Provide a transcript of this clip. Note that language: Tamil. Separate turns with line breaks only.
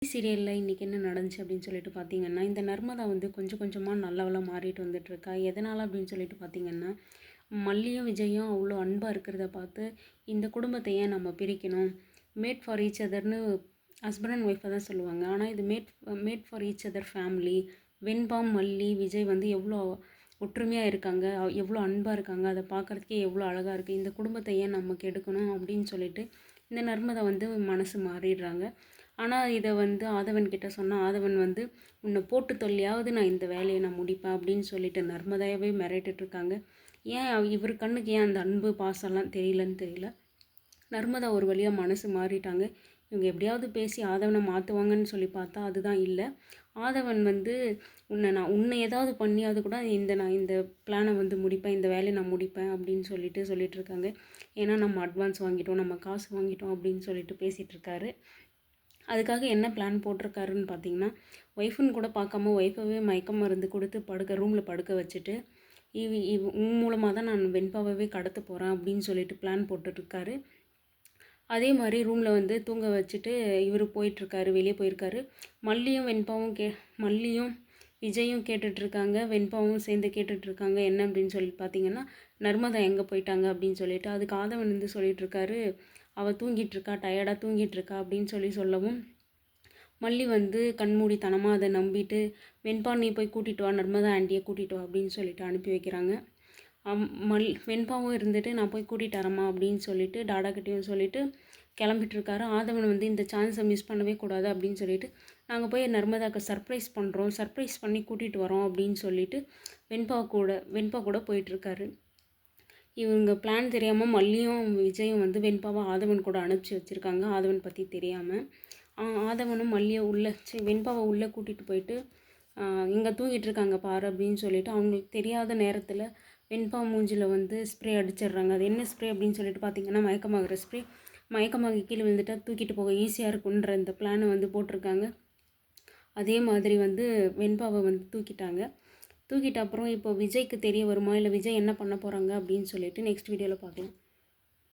சீரியலில் இன்றைக்கி என்ன நடந்துச்சு அப்படின்னு சொல்லிட்டு பார்த்தீங்கன்னா, இந்த நர்மதா வந்து கொஞ்சம் கொஞ்சமாக நல்லவளாக மாறிட்டு வந்துட்டுருக்கா. எதனால் அப்படின்னு சொல்லிட்டு பார்த்தீங்கன்னா, மல்லியும் விஜயும் அவ்வளோ அன்பாக இருக்கிறத பார்த்து இந்த குடும்பத்தை ஏன் நம்ம பிரிக்கணும், மேட் ஃபார் ஈச் அதர்னு ஹஸ்பண்ட் அண்ட் ஒய்ஃபை தான் சொல்லுவாங்க. ஆனால் இது made for each other family. வெண்பாம், மல்லி, விஜய் வந்து எவ்வளோ ஒற்றுமையாக இருக்காங்க, எவ்வளோ அன்பாக இருக்காங்க, அதை பார்க்குறதுக்கே எவ்வளோ அழகாக இருக்குது. இந்த குடும்பத்தை ஏன் நம்ம கெடுக்கணும் அப்படின்னு சொல்லிட்டு இந்த நர்மதா வந்து மனசு மாறிடுறாங்க. ஆனால் இதை வந்து ஆதவன் கிட்ட சொன்னால் ஆதவன் வந்து உன்னை போட்டு தொல்லையாவது நான் இந்த வேலையை நான் முடிப்பேன் அப்படின்னு சொல்லிட்டு நர்மதாவே மிரட்டிட்ருக்காங்க. ஏன் இவர் கண்ணுக்கு ஏன் அந்த அன்பு பாசம்லாம் தெரியலன்னு தெரியல. நர்மதா ஒரு வழியாக மனசு மாறிட்டாங்க. இவங்க எப்படியாவது பேசி ஆதவனை மாற்றுவாங்கன்னு சொல்லி பார்த்தா அதுதான் இல்லை. ஆதவன் வந்து உன்னை ஏதாவது பண்ணியாவது கூட நான் இந்த பிளானை வந்து முடிப்பேன், இந்த வேலையை நான் முடிப்பேன் அப்படின்னு சொல்லிட்டு இருக்காங்க. ஏன்னா நம்ம அட்வான்ஸ் வாங்கிட்டோம், நம்ம காசு வாங்கிட்டோம் அப்படின்னு சொல்லிட்டு பேசிகிட்டு இருக்காரு. அதுக்காக என்ன பிளான் போட்டிருக்காருன்னு பார்த்தீங்கன்னா, ஒய்ஃபுன்னு கூட பார்க்காம ஒய்ஃபவே மயக்கம் மருந்து கொடுத்து ரூமில் படுக்க வச்சுட்டு உன் மூலமாக தான் நான் வெண்பாவே கடத்த போகிறேன் அப்படின்னு சொல்லிட்டு பிளான் போட்டுட்ருக்காரு. அதே மாதிரி ரூமில் வந்து தூங்க வச்சுட்டு இவர் போயிட்டுருக்காரு, வெளியே போயிருக்காரு. மல்லியும் விஜயும் கேட்டுட்ருக்காங்க, வெண்பாவும் சேர்ந்து கேட்டுட்ருக்காங்க. என்ன அப்படின்னு சொல்லி பார்த்தீங்கன்னா, நர்மதா எங்கே போயிட்டாங்க அப்படின்னு சொல்லிட்டு. அதுக்கு ஆதவன் வந்து சொல்லிகிட்ருக்காரு, அவள் தூங்கிட்டுருக்கா, டயர்டாக தூங்கிட்டுருக்கா அப்படின்னு சொல்லவும், மல்லி வந்து கண்மூடித்தனமாக அதை நம்பிட்டு, வெண்பா நீ போய் கூட்டிகிட்டு வா, நர்மதா ஆண்டியை கூட்டிகிட்டு வா அப்படின்னு சொல்லிட்டு அனுப்பி வைக்கிறாங்க. வெண்பாவும் இருந்துட்டு நான் போய் கூட்டிகிட்டு வரேம்மா அப்படின்னு சொல்லிட்டு டாடாக்கிட்டையும் சொல்லிவிட்டு கிளம்பிட்டுருக்காரு. ஆதவன் வந்து இந்த சான்ஸை மிஸ் பண்ணவே கூடாது அப்படின்னு சொல்லிட்டு, நாங்கள் போய் நர்மதாவுக்கு சர்ப்ரைஸ் பண்ணி கூட்டிகிட்டு வரோம் அப்படின்னு சொல்லிட்டு வெண்பா கூட போயிட்டுருக்காரு. இவங்க பிளான் தெரியாமல் மல்லியும் விஜயும் வந்து வெண்பாவை ஆதவன் கூட அனுப்பிச்சி வச்சுருக்காங்க, ஆதவன் பற்றி தெரியாமல். ஆதவனும் மல்லியை வெண்பாவை உள்ளே கூட்டிகிட்டு போயிட்டு இங்கே தூங்கிட்டு இருக்காங்க பாரு அப்படின்னு சொல்லிட்டு அவங்களுக்கு தெரியாத நேரத்தில் வெண்பா மூஞ்சில் வந்து ஸ்ப்ரே அடிச்சிடுறாங்க. அது என்ன ஸ்ப்ரே அப்படின்னு சொல்லிட்டு பார்த்தீங்கன்னா, மயக்கமாகிற ஸ்ப்ரே. மயக்கமாகி கீழே விழுந்துட்டால் தூக்கிட்டு போக ஈஸியாக இருக்குன்ற இந்த பிளானை வந்து போட்டிருக்காங்க. அதே மாதிரி வந்து வெண்பாவை வந்து தூக்கிட்ட அப்புறம் இப்போ விஜய்க்கு தெரிய வருமா, இல்லை விஜய் என்ன பண்ண போகிறாங்க அப்படின்னு சொல்லிட்டு நெக்ஸ்ட் வீடியோவில் பார்க்கலாம்.